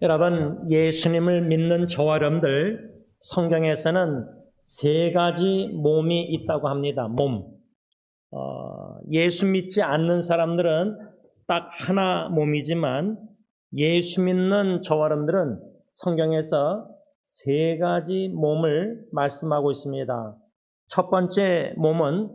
여러분, 예수님을 믿는 저와 여러분들, 성경에서는 세 가지 몸이 있다고 합니다. 몸. 예수 믿지 않는 사람들은 딱 하나 몸이지만 예수 믿는 저와 여러분들은 성경에서 세 가지 몸을 말씀하고 있습니다. 첫 번째 몸은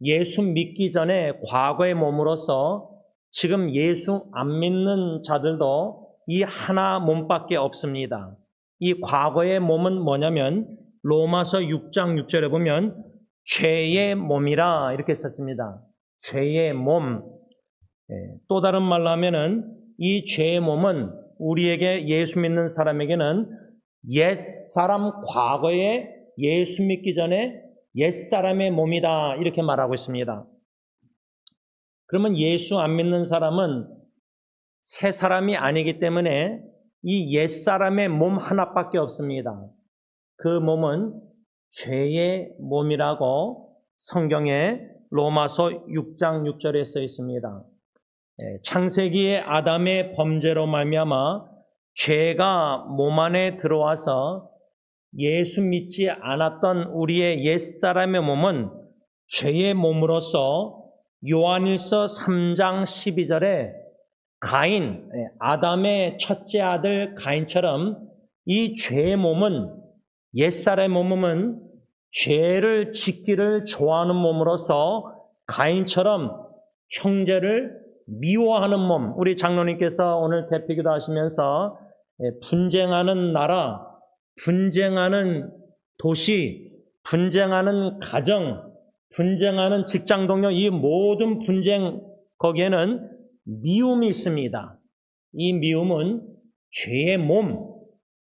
예수 믿기 전에 과거의 몸으로서 지금 예수 안 믿는 자들도 이 하나 몸밖에 없습니다. 이 과거의 몸은 뭐냐면 로마서 6장 6절에 보면 죄의 몸이라 이렇게 썼습니다. 죄의 몸. 또 다른 말로 하면은 이 죄의 몸은 우리에게 예수 믿는 사람에게는 옛사람, 과거에 예수 믿기 전에 옛사람의 몸이다 이렇게 말하고 있습니다. 그러면 예수 안 믿는 사람은 새 사람이 아니기 때문에 이 옛사람의 몸 하나밖에 없습니다. 그 몸은 죄의 몸이라고 성경에 로마서 6장 6절에 써 있습니다. 창세기의 아담의 범죄로 말미암아 죄가 몸 안에 들어와서 예수 믿지 않았던 우리의 옛사람의 몸은 죄의 몸으로서 요한일서 3장 12절에 가인, 아담의 첫째 아들 가인처럼 이 죄의 몸은, 옛사람의 몸은 죄를 짓기를 좋아하는 몸으로서 가인처럼 형제를 미워하는 몸. 우리 장로님께서 오늘 대표기도 하시면서 분쟁하는 나라, 분쟁하는 도시, 분쟁하는 가정, 분쟁하는 직장 동료, 이 모든 분쟁 거기에는 미움이 있습니다. 이 미움은 죄의 몸,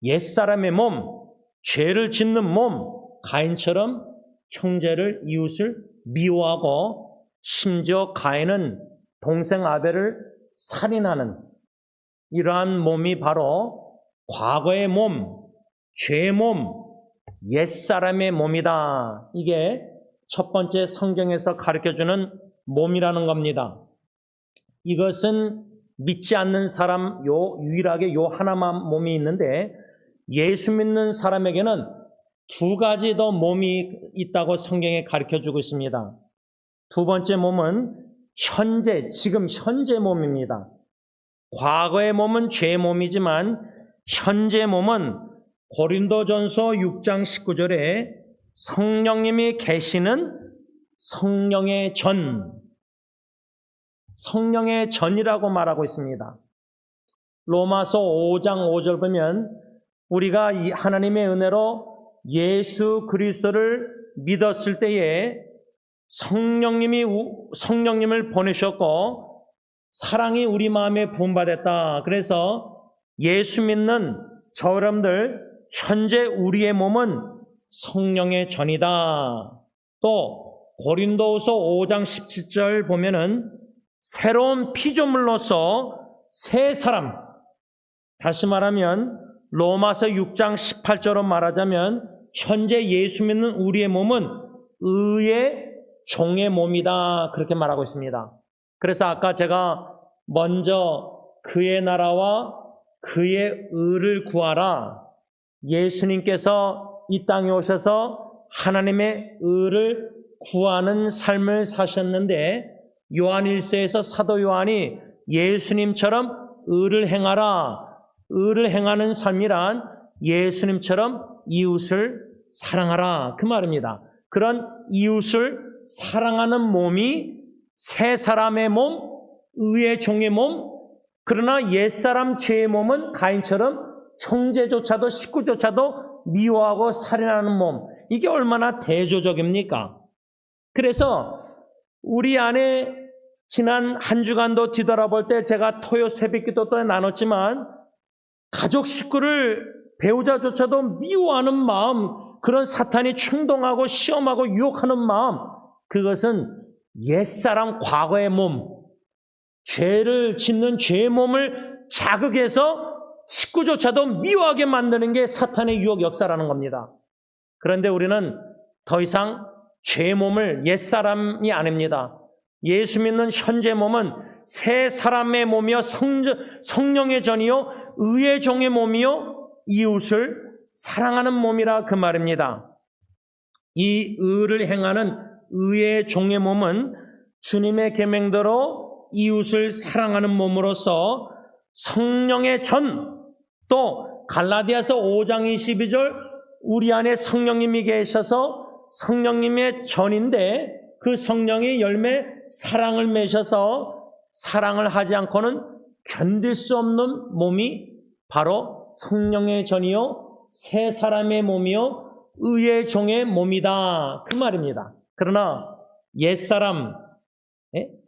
옛사람의 몸, 죄를 짓는 몸, 가인처럼 형제를, 이웃을 미워하고 심지어 가인은 동생 아벨을 살인하는 이러한 몸이 바로 과거의 몸, 죄의 몸, 옛사람의 몸이다. 이게 첫 번째 성경에서 가르쳐주는 몸이라는 겁니다. 이것은 믿지 않는 사람 유일하게 요 하나만 몸이 있는데 예수 믿는 사람에게는 두 가지 더 몸이 있다고 성경에 가르쳐주고 있습니다. 두 번째 몸은 현재, 지금 현재 몸입니다. 과거의 몸은 죄의 몸이지만 현재 몸은 고린도전서 6장 19절에 성령님이 계시는 성령의 전, 성령의 전이라고 말하고 있습니다. 로마서 5장 5절 보면 우리가 이 하나님의 은혜로 예수 그리스도를 믿었을 때에 성령님을 보내셨고 사랑이 우리 마음에 부음받았다. 그래서 예수 믿는 저 여러분들 현재 우리의 몸은 성령의 전이다. 또 고린도후서 5장 17절 보면은 새로운 피조물로서 새 사람, 다시 말하면 로마서 6장 18절로 말하자면 현재 예수 믿는 우리의 몸은 의의 종의 몸이다. 그렇게 말하고 있습니다. 그래서 아까 제가 먼저 그의 나라와 그의 의를 구하라. 예수님께서 이 땅에 오셔서 하나님의 의를 구하는 삶을 사셨는데 요한일서에서 사도 요한이 예수님처럼 의를 행하라. 의를 행하는 삶이란 예수님처럼 이웃을 사랑하라. 그 말입니다. 그런 이웃을 사랑하는 몸이 새 사람의 몸, 의의 종의 몸, 그러나 옛사람 죄의 몸은 가인처럼 형제조차도 식구조차도 미워하고 살인하는 몸. 이게 얼마나 대조적입니까? 그래서 우리 안에 지난 한 주간도 뒤돌아볼 때 제가 토요 새벽기도 또 나눴지만 가족 식구를 배우자조차도 미워하는 마음, 그런 사탄이 충동하고 시험하고 유혹하는 마음, 그것은 옛사람 과거의 몸, 죄를 짓는 죄의 몸을 자극해서 식구조차도 미워하게 만드는 게 사탄의 유혹 역사라는 겁니다. 그런데 우리는 더 이상 죄의 몸을 옛사람이 아닙니다. 예수 믿는 현재 몸은 새 사람의 몸이요 성령의 전이요 의의 종의 몸이요 이웃을 사랑하는 몸이라 그 말입니다. 이 의를 행하는 의의 종의 몸은 주님의 계명대로 이웃을 사랑하는 몸으로서 성령의 전, 또 갈라디아서 5장 22절 우리 안에 성령님이 계셔서 성령님의 전인데 그 성령의 열매 사랑을 맺어서 사랑을 하지 않고는 견딜 수 없는 몸이 바로 성령의 전이요 새 사람의 몸이요 의의 종의 몸이다 그 말입니다. 그러나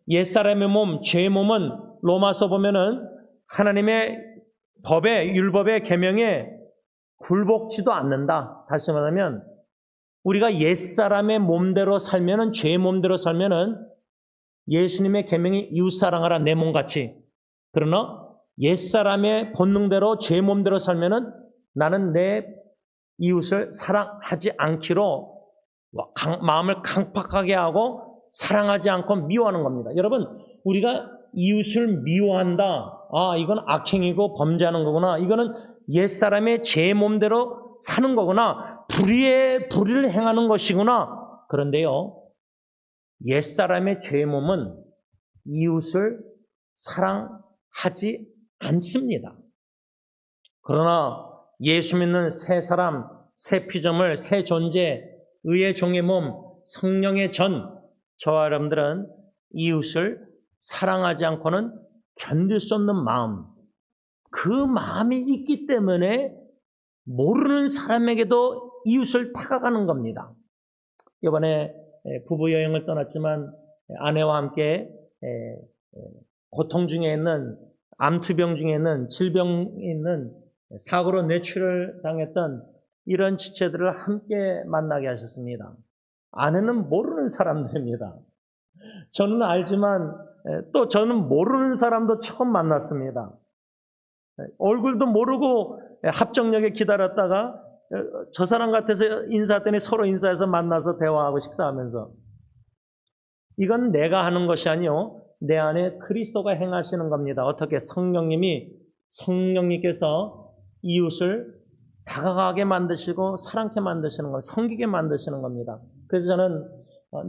옛사람의 몸, 죄의 몸은 로마서 보면은 하나님의 법에 율법의 계명에 굴복지도 않는다. 다시 말하면 우리가 옛사람의 몸대로 살면은 죄의 몸대로 살면은 예수님의 계명이 이웃사랑하라 내 몸같이. 그러나 옛사람의 본능대로 죄의 몸대로 살면은 나는 내 이웃을 사랑하지 않기로 마음을 강팍하게 하고 사랑하지 않고 미워하는 겁니다. 여러분, 우리가 이웃을 미워한다. 아, 이건 악행이고 범죄하는 거구나. 이거는 옛사람의 제 몸대로 사는 거구나. 불의를 행하는 것이구나. 그런데요, 옛사람의 죄의 몸은 이웃을 사랑하지 않습니다. 그러나 예수 믿는 새 사람, 새 피조물, 새 존재, 의의 종의 몸, 성령의 전, 저와 여러분들은 이웃을 사랑하지 않고는 견딜 수 없는 마음, 그 마음이 있기 때문에 모르는 사람에게도 이웃을 다가가는 겁니다. 이번에 부부 여행을 떠났지만 아내와 함께 고통 중에 있는, 암투병 중에 있는, 질병에 있는, 사고로 뇌출을 당했던 이런 지체들을 함께 만나게 하셨습니다. 아내는 모르는 사람들입니다. 저는 알지만 또 저는 모르는 사람도 처음 만났습니다. 얼굴도 모르고 합정역에 기다렸다가 저 사람 같아서 인사했더니 서로 인사해서 만나서 대화하고 식사하면서, 이건 내가 하는 것이 아니요 내 안에 그리스도가 행하시는 겁니다. 어떻게? 성령님께서 이웃을 다가가게 만드시고 사랑케 만드시는 것, 섬기게 만드시는 겁니다. 그래서 저는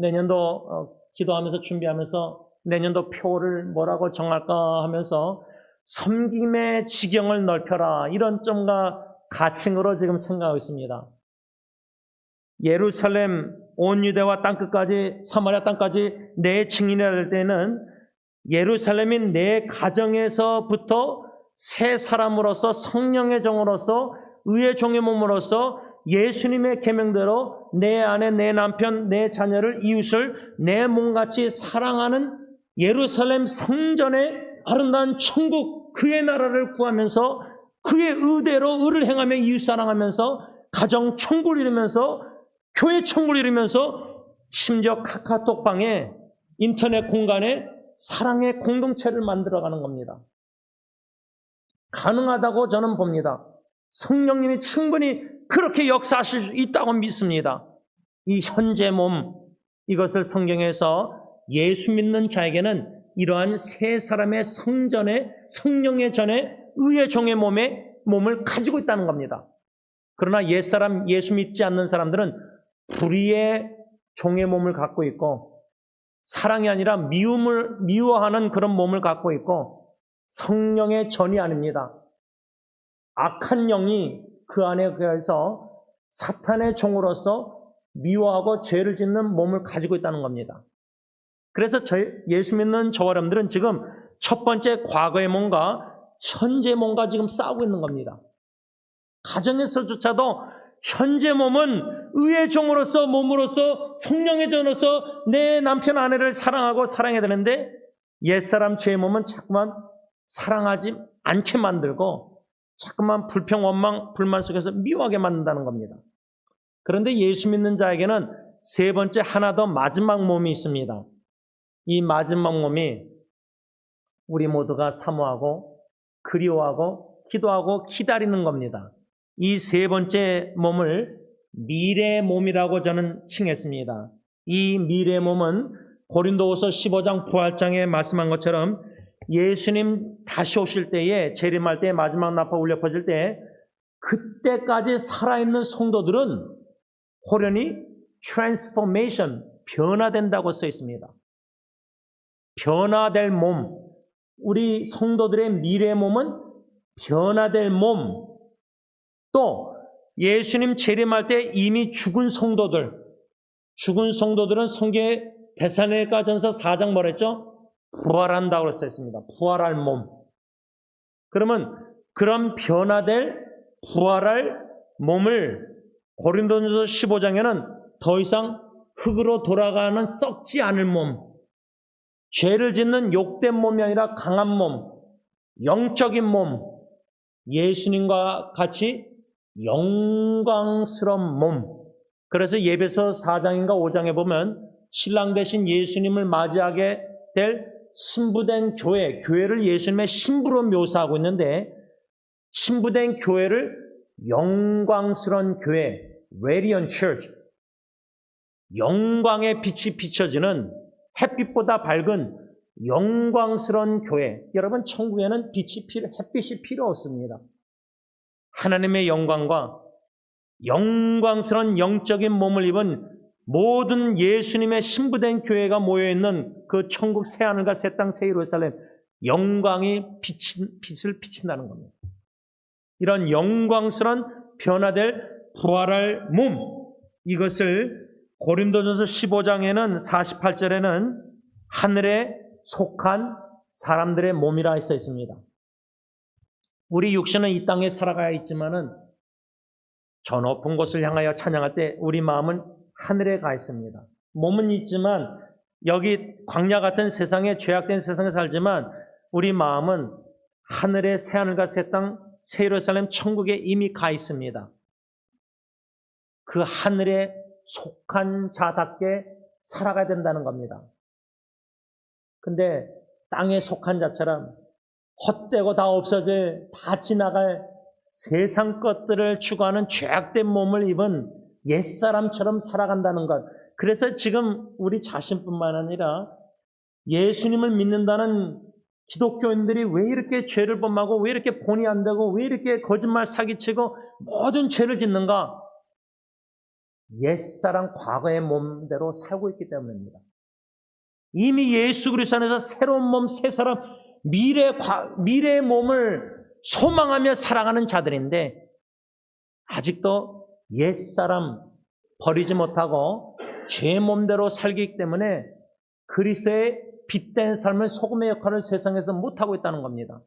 내년도 기도하면서 준비하면서 내년도 표를 뭐라고 정할까 하면서 섬김의 지경을 넓혀라, 이런 점과 가칭으로 지금 생각하고 있습니다. 예루살렘 온 유대와 땅끝까지, 사마리아 땅까지 내 증인이라 할 때는 예루살렘인 내 가정에서부터 새 사람으로서 성령의 종으로서 의의 종의 몸으로서 예수님의 계명대로 내 아내, 내 남편, 내 자녀를, 이웃을 내 몸같이 사랑하는 예루살렘 성전의 아름다운 천국, 그의 나라를 구하면서 그의 의대로 의를 행하며 이웃 사랑하면서 가정 천국을 이루면서 교회 천국을 이루면서 심지어 카카오톡방에 인터넷 공간에 사랑의 공동체를 만들어가는 겁니다. 가능하다고 저는 봅니다. 성령님이 충분히 그렇게 역사하실 수 있다고 믿습니다. 이 현재 몸, 이것을 성경에서 예수 믿는 자에게는 이러한 세 사람의 성전에, 성령의 전에 의의 종의 몸을 가지고 있다는 겁니다. 그러나 옛사람, 예수 믿지 않는 사람들은 불의의 종의 몸을 갖고 있고 사랑이 아니라 미워하는 그런 몸을 갖고 있고 성령의 전이 아닙니다. 악한 영이 그 안에 거해서 사탄의 종으로서 미워하고 죄를 짓는 몸을 가지고 있다는 겁니다. 그래서 예수 믿는 저와 여러분들은 지금 첫 번째 과거의 몸과 현재 몸과 지금 싸우고 있는 겁니다. 가정에서조차도 현재 몸은 의의 종으로서, 몸으로서, 성령의 전으로서 내 남편, 아내를 사랑하고 사랑해야 되는데 옛사람 죄의 몸은 자꾸만 사랑하지 않게 만들고 자꾸만 불평, 원망, 불만 속에서 미워하게 만든다는 겁니다. 그런데 예수 믿는 자에게는 세 번째, 하나 더 마지막 몸이 있습니다. 이 마지막 몸이 우리 모두가 사모하고 그리워하고 기도하고 기다리는 겁니다. 이 세 번째 몸을 미래의 몸이라고 저는 칭했습니다. 이 미래의 몸은 고린도후서 15장 부활장에 말씀한 것처럼 예수님 다시 오실 때에 재림할 때 마지막 나팔 울려 퍼질 때 그때까지 살아있는 성도들은 호련히 transformation, 변화된다고 써 있습니다. 변화될 몸, 우리 성도들의 미래 몸은 변화될 몸, 또 예수님 재림할 때 이미 죽은 성도들은 성경에 데살로니가전서 4장 뭐랬죠? 부활한다고 써 있습니다. 부활할 몸. 그러면 그런 변화될 부활할 몸을 고린도전서 15장에는 더 이상 흙으로 돌아가는 썩지 않을 몸, 죄를 짓는 욕된 몸이 아니라 강한 몸, 영적인 몸, 예수님과 같이 영광스러운 몸. 그래서 예배서 4장인가 5장에 보면 신랑 되신 예수님을 맞이하게 될 신부된 교회를 예수님의 신부로 묘사하고 있는데, 신부된 교회를 영광스러운 교회, Radiant Church, 영광의 빛이 비춰지는 햇빛보다 밝은 영광스러운 교회. 여러분, 천국에는 햇빛이 필요 없습니다. 하나님의 영광과 영광스러운 영적인 몸을 입은 모든 예수님의 신부된 교회가 모여있는 그 천국 새하늘과 새 땅 새 예루살렘, 영광이 빛을 비친다는 겁니다. 이런 영광스러운 변화될 부활할 몸, 이것을 고린도전서 15장에는 48절에는 하늘에 속한 사람들의 몸이라 써 있습니다. 우리 육신은 이 땅에 살아가야 있지만은 저 높은 곳을 향하여 찬양할 때 우리 마음은 하늘에 가 있습니다. 몸은 있지만 여기 광야 같은 세상에, 죄악된 세상에 살지만 우리 마음은 하늘의 새하늘과 새 땅 새 예루살렘 천국에 이미 가 있습니다. 그 하늘에 속한 자답게 살아가야 된다는 겁니다. 근데 땅에 속한 자처럼 헛되고 다 없어질, 다 지나갈 세상 것들을 추구하는 죄악된 몸을 입은 옛사람처럼 살아간다는 것. 그래서 지금 우리 자신뿐만 아니라 예수님을 믿는다는 기독교인들이 왜 이렇게 죄를 범하고, 왜 이렇게 본의 안 되고, 왜 이렇게 거짓말 사기치고 모든 죄를 짓는가? 옛사람 과거의 몸대로 살고 있기 때문입니다. 이미 예수 그리스도 안에서 새로운 몸, 새 사람, 미래의 몸을 소망하며 살아가는 자들인데 아직도 옛사람 버리지 못하고 죄 몸대로 살기 때문에 그리스도의 빛된 삶을, 소금의 역할을 세상에서 못하고 있다는 겁니다.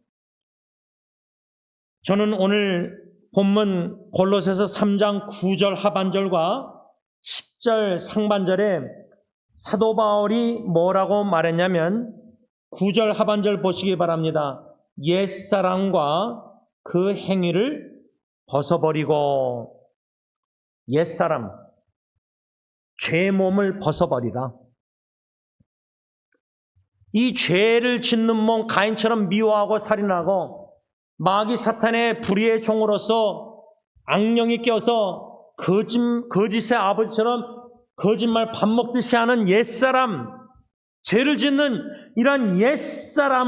저는 오늘 본문 골로새서 3장 9절 하반절과 10절 상반절에 사도 바울이 뭐라고 말했냐면 9절 하반절 보시기 바랍니다. 옛사람과 그 행위를 벗어버리고, 옛사람, 죄 몸을 벗어버리라. 이 죄를 짓는 몸, 가인처럼 미워하고 살인하고 마귀 사탄의 불의의 종으로서 악령이 껴서 거짓의 아버지처럼 거짓말 밥 먹듯이 하는 옛사람, 죄를 짓는 이런 옛사람과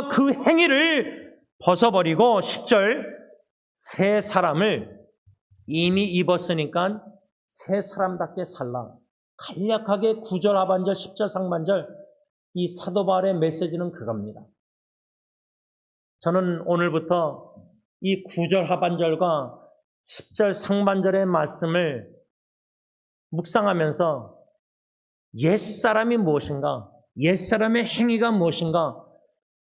그 행위를 벗어버리고 10절 새 사람을 이미 입었으니까 새 사람답게 살라. 간략하게 9절 하반절 10절 상반절 이 사도 바울의 메시지는 그겁니다. 저는 오늘부터 이 9절 하반절과 10절 상반절의 말씀을 묵상하면서 옛사람이 무엇인가, 옛사람의 행위가 무엇인가,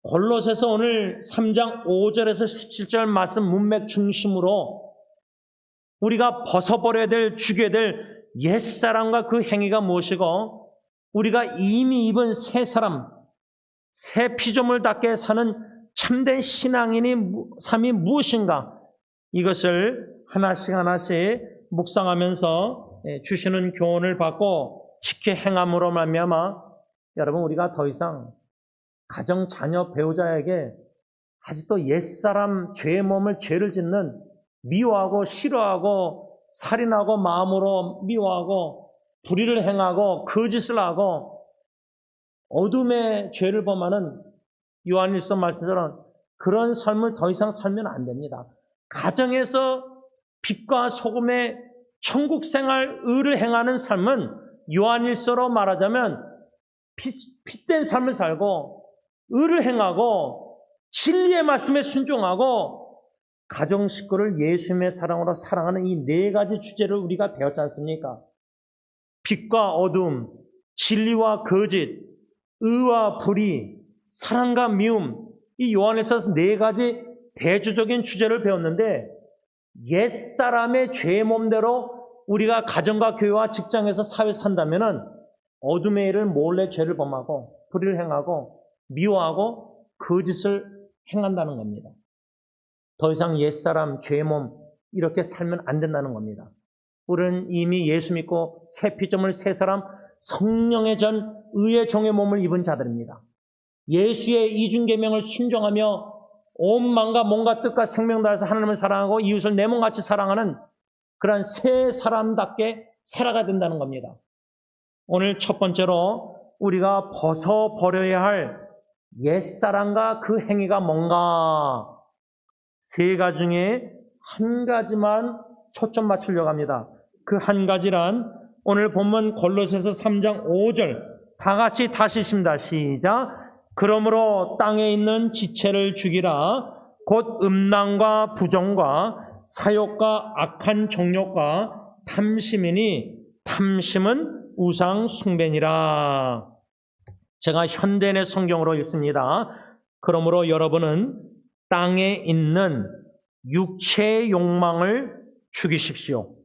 골로새서 오늘 3장 5절에서 17절 말씀 문맥 중심으로 우리가 벗어버려야 될, 죽여야 될 옛사람과 그 행위가 무엇이고, 우리가 이미 입은 새 사람, 새 피조물답게 사는 참된 신앙인이 삶이 무엇인가, 이것을 하나씩 묵상하면서 주시는 교훈을 받고 지켜 행함으로 말미암아 여러분, 우리가 더 이상 가정, 자녀, 배우자에게 아직도 옛사람, 죄의 몸을 죄를 짓는, 미워하고 싫어하고 살인하고 마음으로 미워하고 불의를 행하고 거짓을 하고 어둠의 죄를 범하는 요한일서 말씀처럼 그런 삶을 더 이상 살면 안 됩니다. 가정에서 빛과 소금의 천국 생활, 의를 행하는 삶은 요한일서로 말하자면 빛된 삶을 살고 의를 행하고 진리의 말씀에 순종하고 가정 식구를 예수님의 사랑으로 사랑하는 이 네 가지 주제를 우리가 배웠지 않습니까? 빛과 어둠, 진리와 거짓, 의와 불의, 사랑과 미움, 이 요한일서에서 네 가지 대주적인 주제를 배웠는데 옛사람의 죄의 몸대로 우리가 가정과 교회와 직장에서 사회 산다면은 어둠의 일을 몰래 죄를 범하고 불의를 행하고 미워하고 거짓을 행한다는 겁니다. 더 이상 옛사람 죄의 몸 이렇게 살면 안 된다는 겁니다. 우리는 이미 예수 믿고 새 피조물 새 사람 성령의 전 의의 종의 몸을 입은 자들입니다. 예수의 이중계명을 순종하며 온 마음과 몸과 뜻과 생명 다해서 하나님을 사랑하고 이웃을 내 몸같이 사랑하는 그러한 새 사람답게 살아가야 된다는 겁니다. 오늘 첫 번째로 우리가 벗어버려야 할 옛사람과 그 행위가 뭔가 세 가지 중에 한 가지만 초점 맞추려고 합니다. 그 한 가지란 오늘 본문 골로새서 3장 5절 다 같이 다시 읽습니다. 시작. 그러므로 땅에 있는 지체를 죽이라. 곧 음란과 부정과 사욕과 악한 정욕과 탐심이니 탐심은 우상 숭배니라. 제가 현대인의 성경으로 읽습니다. 그러므로 여러분은 땅에 있는 육체의 욕망을 죽이십시오.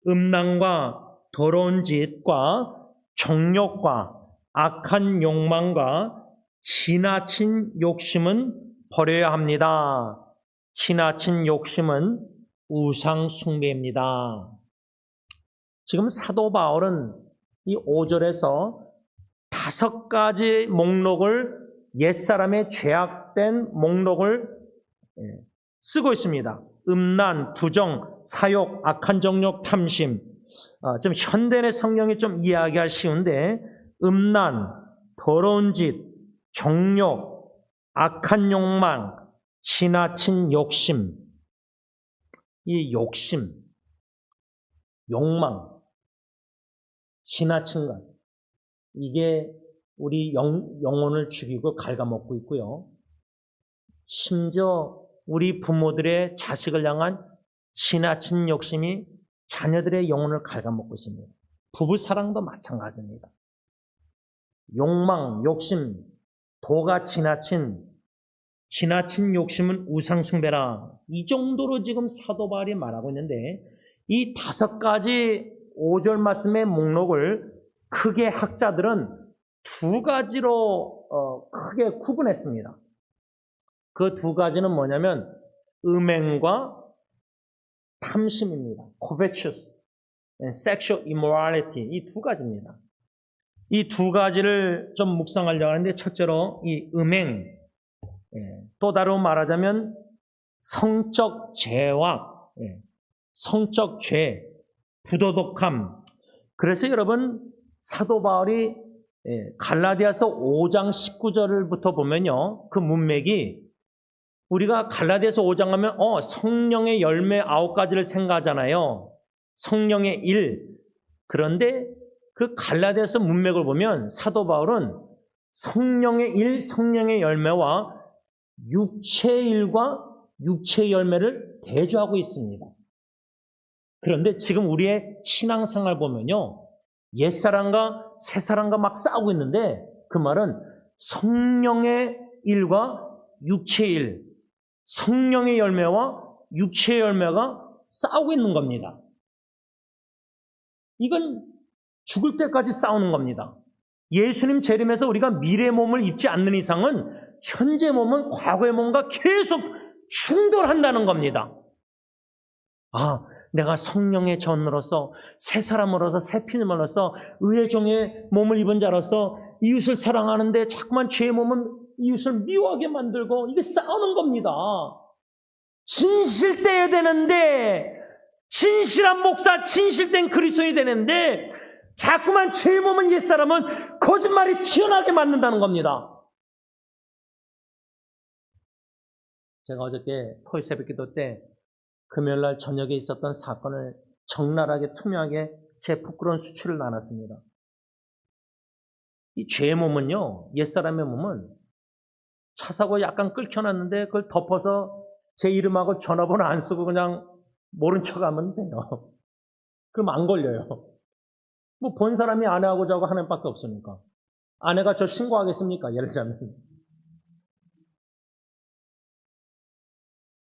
음란과 더러운 짓과 정욕과 악한 욕망과 지나친 욕심은 버려야 합니다. 지나친 욕심은 우상 숭배입니다. 지금 사도 바울은 이 5절에서 5가지 목록을 옛사람의 죄악된 목록을 쓰고 있습니다. 음란, 부정, 사욕, 악한 정욕, 탐심. 좀 현대의 성경이 좀 이해하기가 쉬운데 음란, 더러운 짓, 정욕, 악한 욕망, 지나친 욕심. 이 욕심, 욕망, 지나친 것. 이게 우리 영혼을 죽이고 갉아먹고 있고요. 심지어 우리 부모들의 자식을 향한 지나친 욕심이 자녀들의 영혼을 갉아먹고 있습니다. 부부사랑도 마찬가지입니다. 욕망, 욕심, 도가 지나친 욕심은 우상숭배라. 이 정도로 지금 사도 바울이 말하고 있는데 이 5가지 5절 말씀의 목록을 크게 학자들은 2가지로 크게 구분했습니다. 그 2가지는 뭐냐면 음행과 탐심입니다. covetous, sexual immorality 이 2가지입니다. 이 2가지를 좀 묵상하려고 하는데 첫째로 이 음행, 또 다르게 말하자면 성적 죄와 성적 죄, 부도덕함. 그래서 여러분 사도 바울이 갈라디아서 5장 19절부터 보면요. 그 문맥이 우리가 갈라디아서 5장 하면 성령의 열매 9가지를 생각하잖아요. 성령의 일. 그런데 그 갈라디아서 문맥을 보면 사도 바울은 성령의 일, 성령의 열매와 육체의 일과 육체의 열매를 대조하고 있습니다. 그런데 지금 우리의 신앙생활 보면요. 옛사람과 새사람과 막 싸우고 있는데 그 말은 성령의 일과 육체의 일, 성령의 열매와 육체의 열매가 싸우고 있는 겁니다. 이건 죽을 때까지 싸우는 겁니다. 예수님 재림에서 우리가 미래의 몸을 입지 않는 이상은 현재 몸은 과거의 몸과 계속 충돌한다는 겁니다. 내가 성령의 전으로서 새 사람으로서 새 피조물로서 의의 종의 몸을 입은 자로서 이웃을 사랑하는데 자꾸만 죄의 몸은 이웃을 미워하게 만들고 이게 싸우는 겁니다. 진실돼야 되는데 진실한 목사, 진실된 그리스도인이 되는데 자꾸만 죄의 몸은 옛사람은 거짓말이 튀어나게 만든다는 겁니다. 제가 어저께 토요 새벽 기도 때 금요일날 저녁에 있었던 사건을 적나라하게 투명하게 제 부끄러운 수치를 나눴습니다. 이 죄의 몸은요, 옛사람의 몸은 차 사고 약간 끓여놨는데 그걸 덮어서 제 이름하고 전화번호 안 쓰고 그냥 모른 척 하면 돼요. 그럼 안 걸려요. 뭐 본 사람이 아내하고 자고 하나님밖에 없으니까. 아내가 저 신고하겠습니까? 예를 들자면.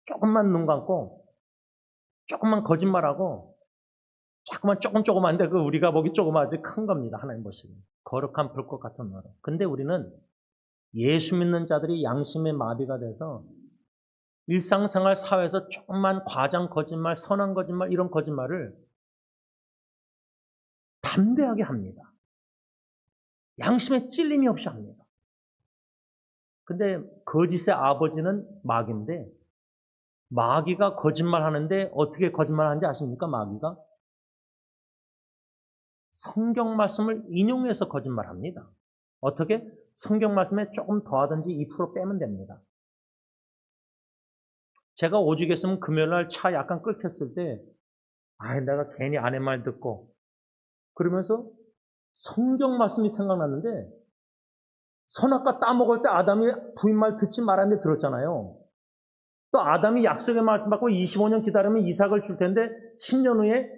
조금만 눈 감고 조금만 거짓말하고 자꾸만 조금한데 그 우리가 보기 조그마하지 큰 겁니다. 하나님 보시기. 거룩한 불꽃 같은 나라. 근데 우리는 예수 믿는 자들이 양심의 마비가 돼서 일상생활 사회에서 조금만 과장 거짓말, 선한 거짓말 이런 거짓말을 담대하게 합니다. 양심에 찔림이 없이 합니다. 근데 거짓의 아버지는 마귀인데 마귀가 거짓말하는데 어떻게 거짓말하는지 아십니까? 마귀가 성경 말씀을 인용해서 거짓말합니다. 어떻게? 성경 말씀에 조금 더하든지 2% 빼면 됩니다. 제가 오죽했으면 금요일날 차 약간 끓였을 때 내가 괜히 아내 말 듣고 그러면서 성경 말씀이 생각났는데 선악과 따먹을 때 아담이 부인 말 듣지 말았는데 들었잖아요. 또 아담이 약속의 말씀 받고 25년 기다리면 이삭을 줄 텐데 10년 후에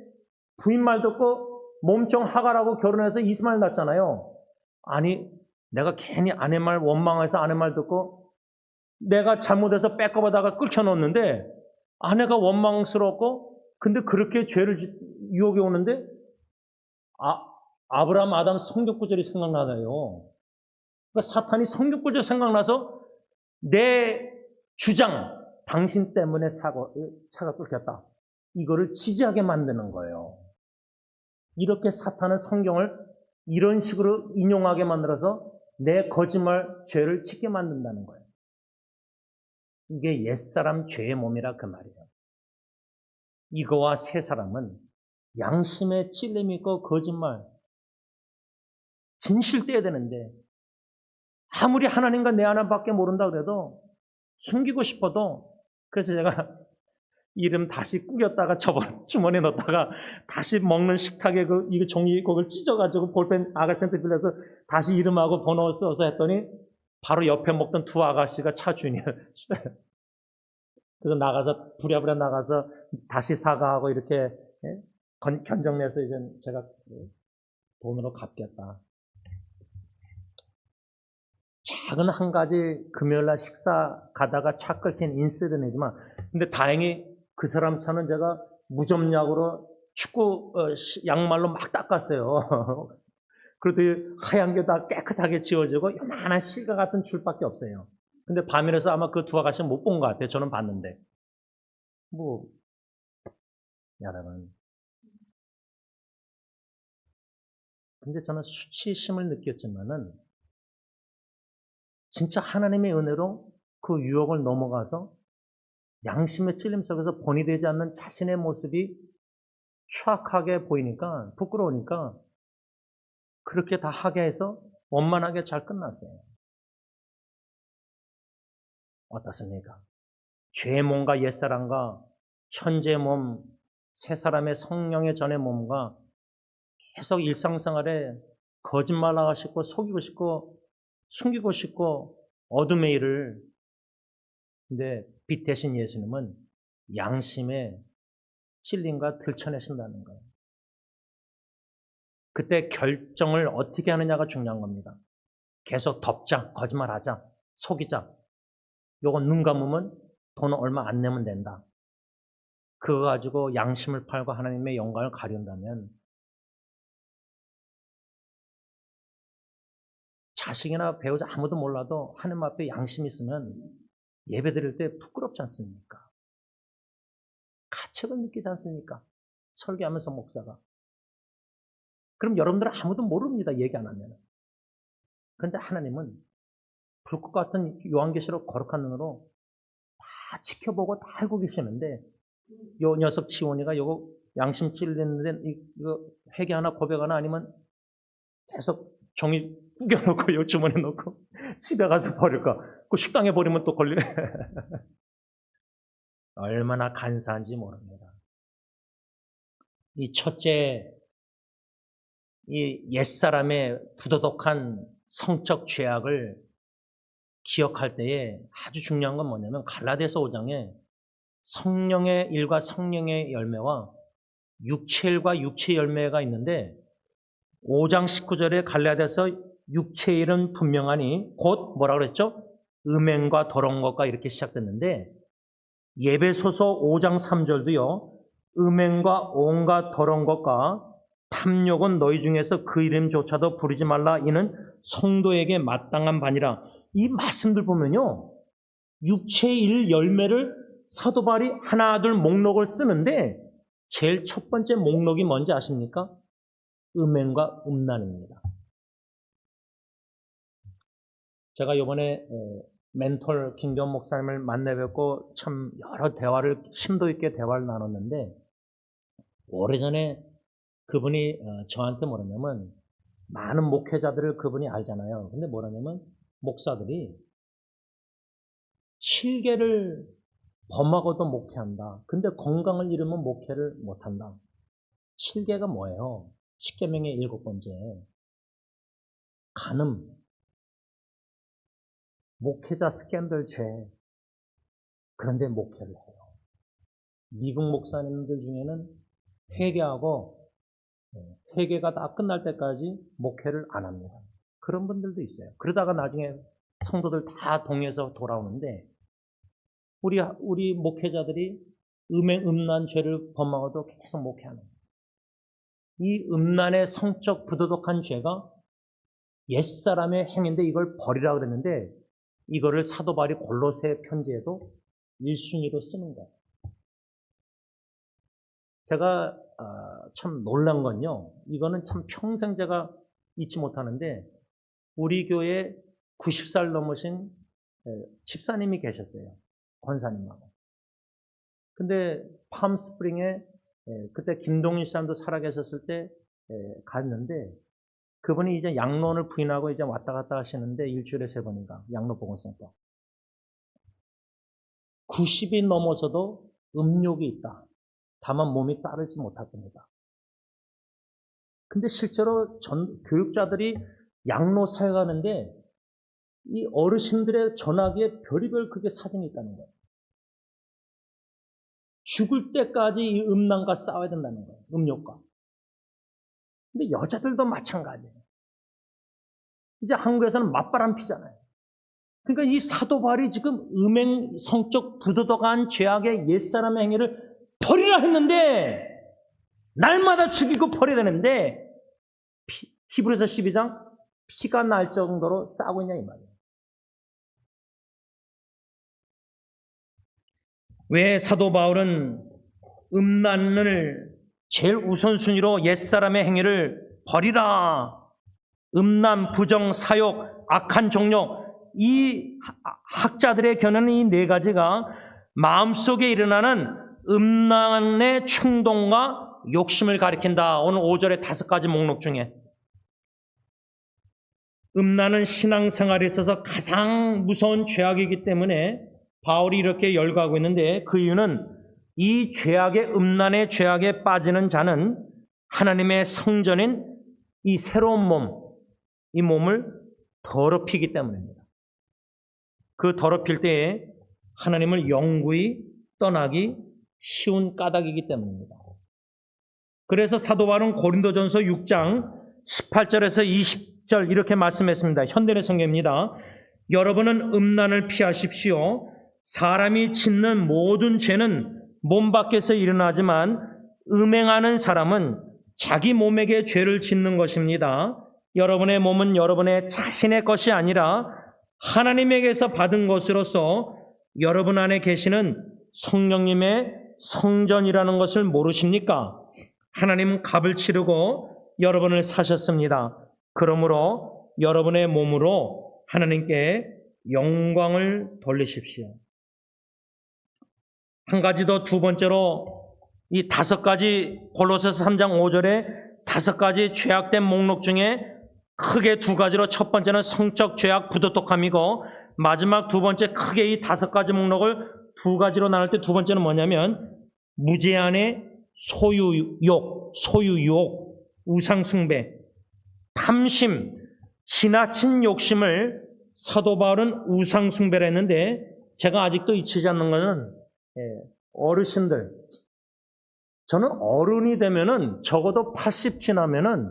부인 말 듣고 몸종 하갈하고 결혼해서 이스마엘 낳았잖아요. 아니 내가 괜히 아내 말 원망해서 아내 말 듣고 내가 잘못해서 뺏겨보다가 끓여놓는데 아내가 원망스럽고 근데 그렇게 죄를 유혹이 오는데 아브라함 아담 성경구절이 생각나요. 그러니까 사탄이 성경구절 생각나서 내 주장 당신 때문에 차가 끓였다. 이거를 지지하게 만드는 거예요. 이렇게 사탄은 성경을 이런 식으로 인용하게 만들어서 내 거짓말 죄를 짓게 만든다는 거예요. 이게 옛사람 죄의 몸이라 그 말이에요. 이거와 새 사람은 양심에 찔림이 있고 거짓말 진실돼야 되는데 아무리 하나님과 내 하나밖에 모른다 그래도 숨기고 싶어도 그래서 제가 이름 다시 꾸겼다가 주머니에 넣었다가 다시 먹는 식탁에 이거 종이 그걸 찢어가지고 볼펜 아가씨한테 빌려서 다시 이름하고 번호 써서 했더니 바로 옆에 먹던 두 아가씨가 차 주인이에요. 그래서 나가서 부랴부랴 나가서 다시 사과하고 이렇게 견적내서 이제 제가 돈으로 갚겠다. 작은 한 가지 금요일날 식사 가다가 차 끓인 인시던이지만 근데 다행히 그 사람 차는 제가 무좀약으로 축구 양말로 막 닦았어요. 그래도 하얀 게 다 깨끗하게 지워지고 요만한 실과 같은 줄밖에 없어요. 근데 밤이라서 아마 그 두 아가씨는 못 본 것 같아요. 저는 봤는데. 여러분. 근데 저는 수치심을 느꼈지만은 진짜 하나님의 은혜로 그 유혹을 넘어가서 양심의 찔림 속에서 본이 되지 않는 자신의 모습이 추악하게 보이니까 부끄러우니까 그렇게 다 하게 해서 원만하게 잘 끝났어요. 어떻습니까? 죄의 몸과 옛사람과 현재 몸, 새 사람의 성령의 전의 몸과 계속 일상생활에 거짓말하고 싶고 속이고 싶고 숨기고 싶고 어둠의 일을 근데 빛 대신 예수님은 양심의 찔림과 들춰내신다는 거예요. 그때 결정을 어떻게 하느냐가 중요한 겁니다. 계속 덮자, 거짓말하자, 속이자. 요거 눈 감으면 돈 얼마 안 내면 된다. 그거 가지고 양심을 팔고 하나님의 영광을 가린다면 자식이나 배우자 아무도 몰라도 하나님 앞에 양심 있으면 예배 드릴 때 부끄럽지 않습니까? 가책을 느끼지 않습니까? 설교하면서 목사가. 그럼 여러분들은 아무도 모릅니다. 얘기 안 하면. 그런데 하나님은 불꽃 같은 요한계시록 거룩한 눈으로 다 지켜보고 다 알고 계시는데 요 녀석 지원이가 요거 양심 찔리는데 이거 회개하나 고백하나 아니면 계속 종이 구겨놓고 요 주머니에 넣고 집에 가서 버릴까? 그 식당에 버리면 또 걸려. 얼마나 간사한지 모릅니다. 이 첫째, 이 옛사람의 부도덕한 성적 죄악을 기억할 때에 아주 중요한 건 뭐냐면 갈라디아서 5장에 성령의 일과 성령의 열매와 육체의 일과 육체의 열매가 있는데 5장 19절에 갈라디아서 육체의 일은 분명하니 곧 뭐라 그랬죠? 음행과 더러운 것과 이렇게 시작됐는데 예배소서 5장 3절도요. 음행과 온갖 더러운 것과 탐욕은 너희 중에서 그 이름조차도 부르지 말라. 이는 성도에게 마땅한 바니라. 이 말씀들 보면요. 육체의 일 열매를 사도 바울이 하나 둘 목록을 쓰는데 제일 첫 번째 목록이 뭔지 아십니까? 음행과 음란입니다. 제가 이번에 멘톨 김경 목사님을 만나 뵙고 참 여러 대화를 심도 있게 대화를 나눴는데 오래전에 그분이 저한테 뭐라냐면 많은 목회자들을 그분이 알잖아요. 근데 뭐라냐면 목사들이 7개를 범하고도 목회한다. 근데 건강을 잃으면 목회를 못한다. 7개가 뭐예요? 10계명의 7번째. 간음, 목회자 스캔들 죄. 그런데 목회를 해요. 미국 목사님들 중에는 회개하고 회개가 다 끝날 때까지 목회를 안 합니다. 그런 분들도 있어요. 그러다가 나중에 성도들 다 동해서 돌아오는데 우리 목회자들이 음행, 음란 죄를 범하고도 계속 목회하는 거예요. 이 음란의 성적 부도덕한 죄가 옛사람의 행위인데 이걸 버리라 그랬는데 이거를 사도 바울이 골로새 편지에도 1순위로 쓰는 거예요. 제가 참 놀란 건요. 이거는 참 평생 제가 잊지 못하는데 우리 교회 90살 넘으신 집사님이 계셨어요. 권사님하고. 근데 팜스프링에 그때 김동일 사람도 살아계셨을 때 갔는데 그분이 이제 양론을 부인하고 이제 왔다 갔다 하시는데 일주일에 3번인가 양로 보건센터. 90이 넘어서도 음욕이 있다. 다만 몸이 따르지 못할 겁니다. 근데 실제로 교육자들이 양로 사역하는데 이 어르신들의 전화기에 별의별 그게 사정이 있다는 거예요. 죽을 때까지 이 음란과 싸워야 된다는 거예요. 음욕과. 근데 여자들도 마찬가지예요. 이제 한국에서는 맞바람 피잖아요. 그러니까 이 사도 바울이 지금 음행, 성적 부도덕한 죄악의 옛사람의 행위를 버리라 했는데 날마다 죽이고 버려야 되는데 히브리서 12장 피가 날 정도로 싸우고 있냐 이 말이에요. 왜 사도 바울은 음란을 제일 우선순위로 옛사람의 행위를 버리라. 음란, 부정, 사욕, 악한 정욕. 이 학자들의 견해는 이 4가지가 마음속에 일어나는 음란의 충동과 욕심을 가리킨다. 오늘 5절의 5가지 목록 중에. 음란은 신앙생활에 있어서 가장 무서운 죄악이기 때문에 바울이 이렇게 열거하고 있는데 그 이유는 이 죄악의 음란의 죄악에 빠지는 자는 하나님의 성전인 이 새로운 몸, 이 몸을 더럽히기 때문입니다. 그 더럽힐 때에 하나님을 영구히 떠나기 쉬운 까닭이기 때문입니다. 그래서 사도 바울은 고린도전서 6장 18절에서 20절 이렇게 말씀했습니다. 현대의 성경입니다. 여러분은 음란을 피하십시오. 사람이 짓는 모든 죄는 몸 밖에서 일어나지만 음행하는 사람은 자기 몸에게 죄를 짓는 것입니다. 여러분의 몸은 여러분의 자신의 것이 아니라 하나님에게서 받은 것으로서 여러분 안에 계시는 성령님의 성전이라는 것을 모르십니까? 하나님은 값을 치르고 여러분을 사셨습니다. 그러므로 여러분의 몸으로 하나님께 영광을 돌리십시오. 한 가지 더 두 번째로 이 5가지 골로새서 3장 5절에 5가지 죄악된 목록 중에 크게 2가지로 첫 번째는 성적 죄악 부도덕함이고 마지막 2번째 크게 이 5가지 목록을 두 가지로 나눌 때 두 번째는 뭐냐면 무제한의 소유욕, 우상숭배, 탐심, 지나친 욕심을 사도 바울은 우상숭배라 했는데 제가 아직도 잊히지 않는 것은 어르신들, 저는 어른이 되면은 적어도 80 지나면은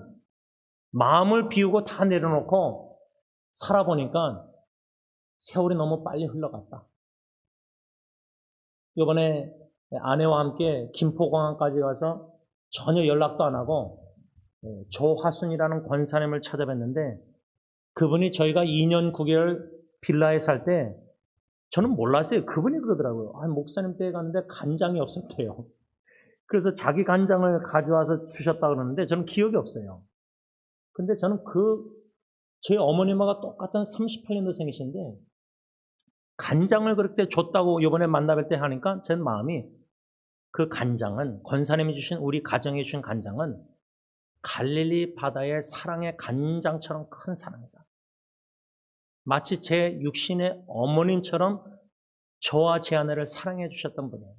마음을 비우고 다 내려놓고 살아보니까 세월이 너무 빨리 흘러갔다. 이번에 아내와 함께 김포공항까지 가서 전혀 연락도 안 하고 조화순이라는 권사님을 찾아뵀는데 그분이 저희가 2년 9개월 빌라에 살 때 저는 몰랐어요. 그분이 그러더라고요. 목사님 댁에 갔는데 간장이 없었대요. 그래서 자기 간장을 가져와서 주셨다 그러는데 저는 기억이 없어요. 근데 저는 저희 어머님하고 똑같은 38년도 생이신데 간장을 그렇게 줬다고 이번에 만나뵐 때 하니까 제 마음이 그 간장은 권사님이 주신 우리 가정에 주신 간장은 갈릴리 바다의 사랑의 간장처럼 큰 사랑이다. 마치 제 육신의 어머님처럼 저와 제 아내를 사랑해 주셨던 분이에요.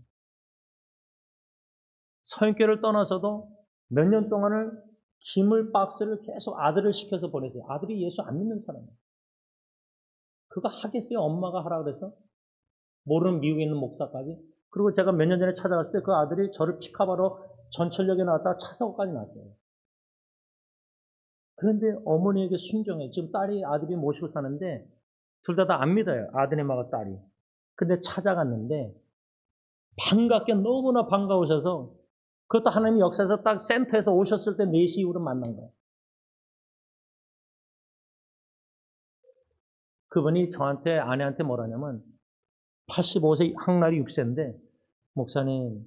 성교를 떠나서도 몇 년 동안을 기물 박스를 계속 아들을 시켜서 보내세요. 아들이 예수 안 믿는 사람이에요. 그거 하겠어요? 엄마가 하라 그래서? 모르는 미국에 있는 목사까지. 그리고 제가 몇 년 전에 찾아갔을 때 그 아들이 저를 픽업하러 전철역에 나왔다가 차사고까지 났어요. 그런데 어머니에게 순종해. 지금 딸이 아들이 모시고 사는데 둘 다 안 믿어요. 아드님하고 딸이. 근데 찾아갔는데 반갑게 너무나 반가우셔서 그것도 하나님의 역사에서 딱 센터에서 오셨을 때 4시 이후로 만난 거예요. 그분이 저한테 아내한테 뭐라냐면 85세 항날이 6세인데 목사님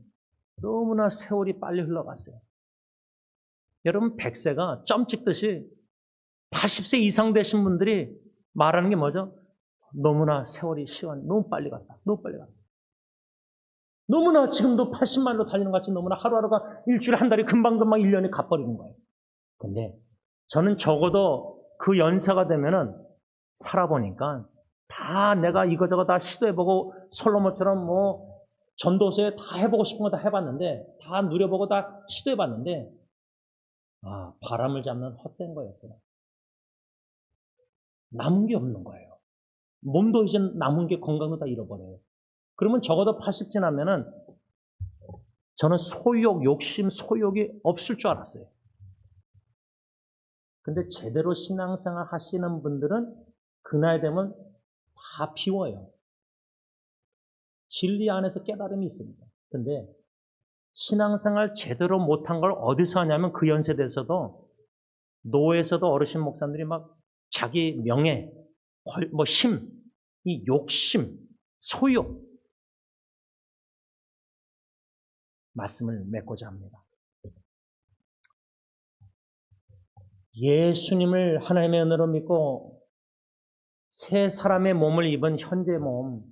너무나 세월이 빨리 흘러갔어요. 여러분 100세가 점 찍듯이 80세 이상 되신 분들이 말하는 게 뭐죠? 너무나 시간이 너무 빨리 갔다. 너무 빨리 갔다. 너무나 지금도 80마일로 달리는 것 같이 너무나 하루하루가 일주일에 한 달이 금방금방 1년이 가버리는 거예요. 근데 저는 적어도 그 연세가 되면은 살아보니까 다 내가 이거저거 다 시도해보고 솔로몬처럼 전도서에 다 해보고 싶은 거 다 해봤는데 다 누려보고 다 시도해봤는데 바람을 잡는 헛된 거였구나. 남은 게 없는 거예요. 몸도 이제 남은 게 건강도 다 잃어버려요. 그러면 적어도 80 지나면은 저는 욕심, 소욕이 없을 줄 알았어요. 근데 제대로 신앙생활 하시는 분들은 그 나이 되면 다 비워요. 진리 안에서 깨달음이 있습니다. 근데 신앙생활 제대로 못한 걸 어디서 하냐면 그 연세 돼서도 노예에서도 어르신 목사님들이 막 자기 명예, 이 욕심, 소욕 말씀을 맺고자 합니다. 예수님을 하나님의 은혜로 믿고 새 사람의 몸을 입은 현재 몸,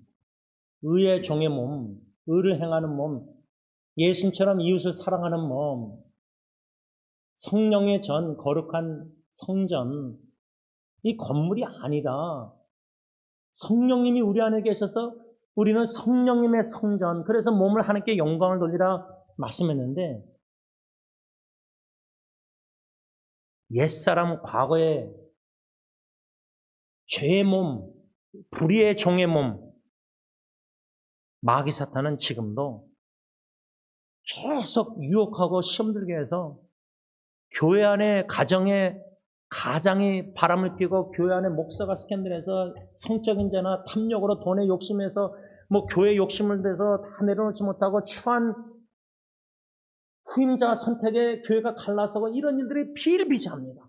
의의 종의 몸, 의를 행하는 몸, 예수님처럼 이웃을 사랑하는 몸, 성령의 전, 거룩한 성전, 이 건물이 아니라 성령님이 우리 안에 계셔서 우리는 성령님의 성전, 그래서 몸을 하나님께 영광을 돌리라 말씀했는데 옛사람 과거에 죄의 몸, 불의의 종의 몸, 마귀 사탄은 지금도 계속 유혹하고 시험 들게 해서 교회 안에 가장이 바람을 피고 교회 안에 목사가 스캔들해서 성적인 죄나 탐욕으로 돈에 욕심해서 교회 욕심을 내서 다 내려놓지 못하고 추한 후임자 선택에 교회가 갈라서고 이런 일들이 비일비재합니다.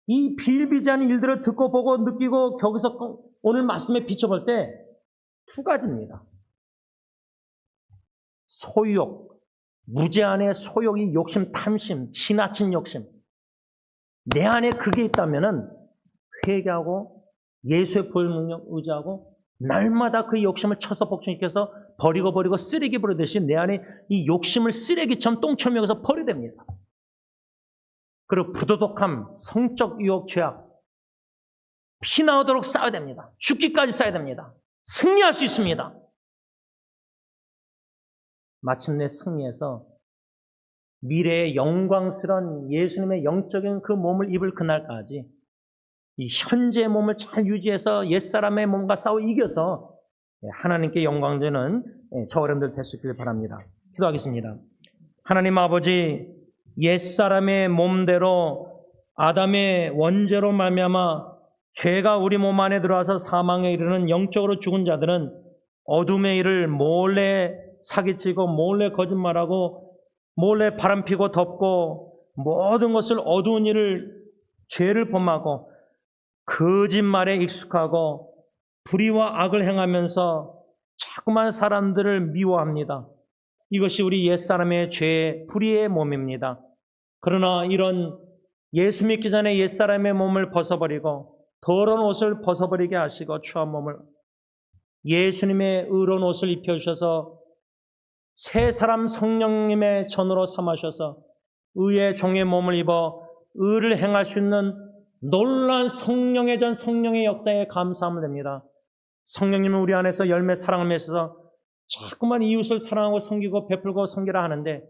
이 비일비재한 일들을 듣고 보고 느끼고 거기서 오늘 말씀에 비춰볼 때 두 가지입니다. 소유욕, 무제한의 소욕이 욕심, 탐심, 지나친 욕심. 내 안에 그게 있다면은 회개하고 예수의 보혈 능력 의지하고 날마다 그 욕심을 쳐서 복종시켜서 버리고 쓰레기 버리듯이 내 안에 이 욕심을 쓰레기처럼 똥처럼 여기서 버려야 됩니다. 그리고 부도덕함, 성적 유혹, 죄악 피 나오도록 싸워야 됩니다. 죽기까지 싸워야 됩니다. 승리할 수 있습니다. 마침내 승리해서 미래의 영광스러운 예수님의 영적인 그 몸을 입을 그날까지 이 현재의 몸을 잘 유지해서 옛사람의 몸과 싸워 이겨서 하나님께 영광 되는 저 어른들 될 수 있기를 바랍니다. 기도하겠습니다. 하나님 아버지, 옛사람의 몸대로 아담의 원죄로 말미암아 죄가 우리 몸 안에 들어와서 사망에 이르는 영적으로 죽은 자들은 어둠의 일을 몰래 사기치고 몰래 거짓말하고 몰래 바람피고 덮고 모든 것을 어두운 일을 죄를 범하고 거짓말에 익숙하고 불의와 악을 행하면서 자꾸만 사람들을 미워합니다. 이것이 우리 옛사람의 죄의 불의의 몸입니다. 그러나 이런 예수 믿기 전에 옛사람의 몸을 벗어버리고 더러운 옷을 벗어버리게 하시고 추한 몸을 예수님의 의로운 옷을 입혀주셔서 새 사람 성령님의 전으로 삼으셔서 의의 종의 몸을 입어 의를 행할 수 있는 놀라운 성령의 전, 성령의 역사에 감사하면 됩니다. 성령님은 우리 안에서 열매 사랑을 맺어서 자꾸만 이웃을 사랑하고 섬기고 베풀고 섬기라 하는데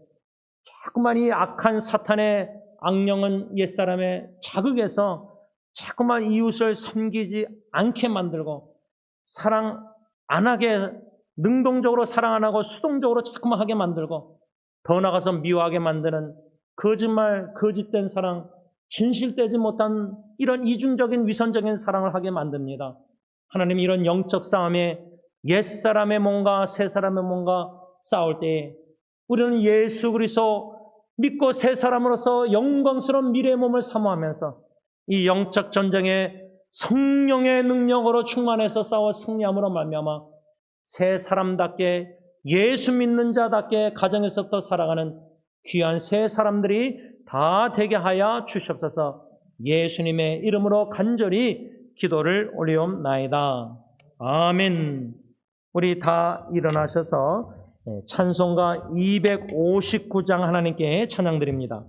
자꾸만 이 악한 사탄의 악령은 옛사람의 자극에서 자꾸만 이웃을 섬기지 않게 만들고 사랑 안 하게 능동적으로 사랑 안 하고 수동적으로 자꾸만 하게 만들고 더 나아가서 미워하게 만드는 거짓말, 거짓된 사랑, 진실되지 못한 이런 이중적인 위선적인 사랑을 하게 만듭니다. 하나님, 이런 영적 싸움에 옛사람의 몸과 새사람의 몸과 싸울 때에 우리는 예수 그리스도 믿고 새 사람으로서 영광스러운 미래의 몸을 사모하면서 이 영적 전쟁에 성령의 능력으로 충만해서 싸워 승리함으로 말미암아 새 사람답게 예수 믿는 자답게 가정에서부터 살아가는 귀한 새 사람들이 다 되게 하여 주시옵소서. 예수님의 이름으로 간절히 기도를 올리옵나이다. 아멘. 우리 다 일어나셔서 찬송가 259장 하나님께 찬양드립니다.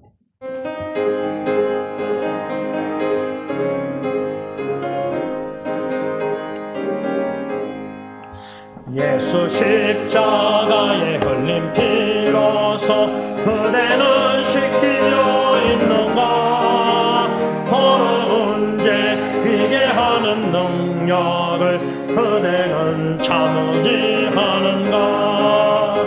예수 십자가에 흘린 피로써 그대는 씻기어 있는가? 더러운 죄 비게 하는 능력을 그대는 참으지 하는가?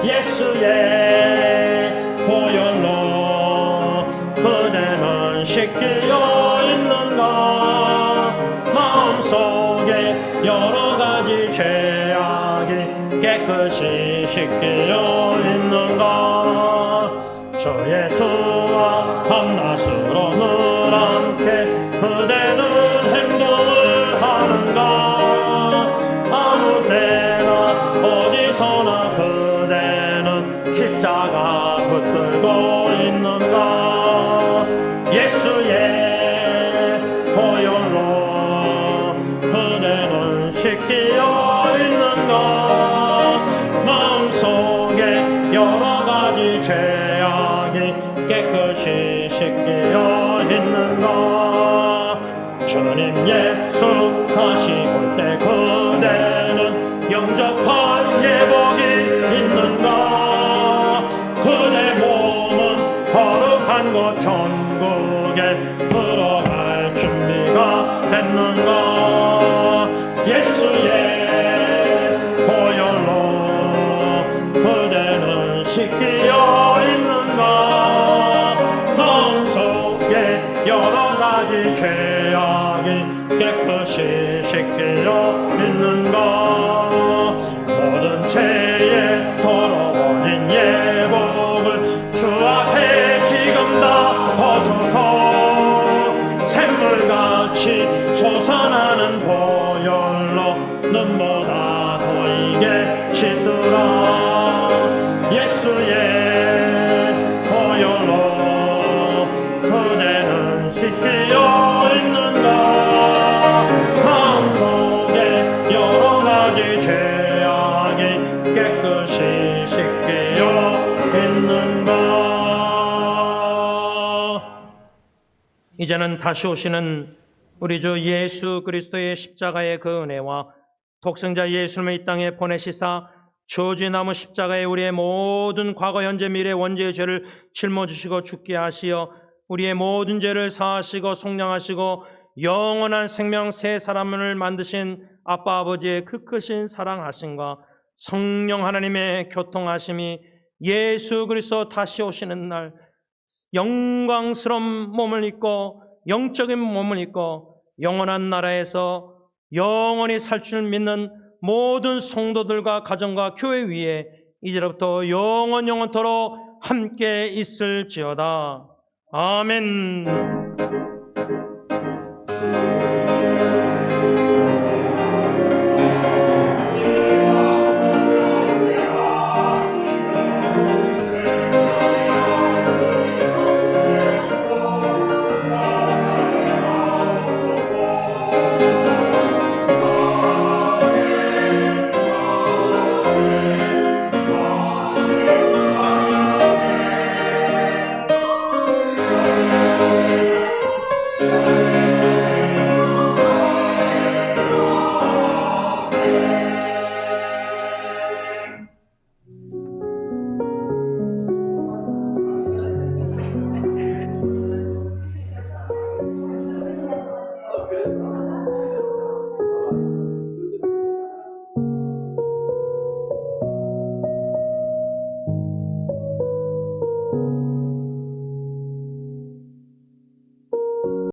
예수의 보혈로 그대는 씻기어 있는가? 마음속에 여러 가지 죄악이 깨끗이 씻기어 있는가? 주 예수와 밤낮으로 늘 함께 그대는 행동을 하는가? 아무 때나 어디서나 그대는 십자가 붙들고 있는가? 예수의 보혈로 그대는 씻기어 있는가? 마음속에 여러 가지 죄악이 깨끗이 씻기어 있는가? 주님 예수 다시 올 때 그대는 영접할 예복이 있는가? 그대 몸은 거룩한 곳 천국에 들어갈 준비가 됐는가? 예수의 보혈로 그대는 씻기어 있는가? 마음속에 여러 가지 죄악이 깨끗이 씻기어 있는가? 모든 죄에 더러워진 예복을 주 앞에 지금 다 벗어서 샘물같이 솟아나는 보혈로 눈보다 보이게 씻으라. 예수의 보혈로 그대는 씻기어 있는가? 마음속에 여러 가지 죄악이 깨끗이 씻기어 있는가? 이제는 다시 오시는 우리 주 예수 그리스도의 십자가의 그 은혜와 독생자 예수님을 이 땅에 보내시사 저주의 나무 십자가에 우리의 모든 과거, 현재, 미래, 원죄의 죄를 짊어지시고 죽게 하시어 우리의 모든 죄를 사하시고 속량하시고 영원한 생명 새 사람을 만드신 아빠 아버지의 그 크신 사랑하심과 성령 하나님의 교통하심이 예수 그리스도 다시 오시는 날 영광스러운 몸을 입고 영적인 몸을 입고 영원한 나라에서 영원히 살 줄 믿는 모든 성도들과 가정과 교회 위에 이제부터 영원토록 함께 있을지어다. 아멘.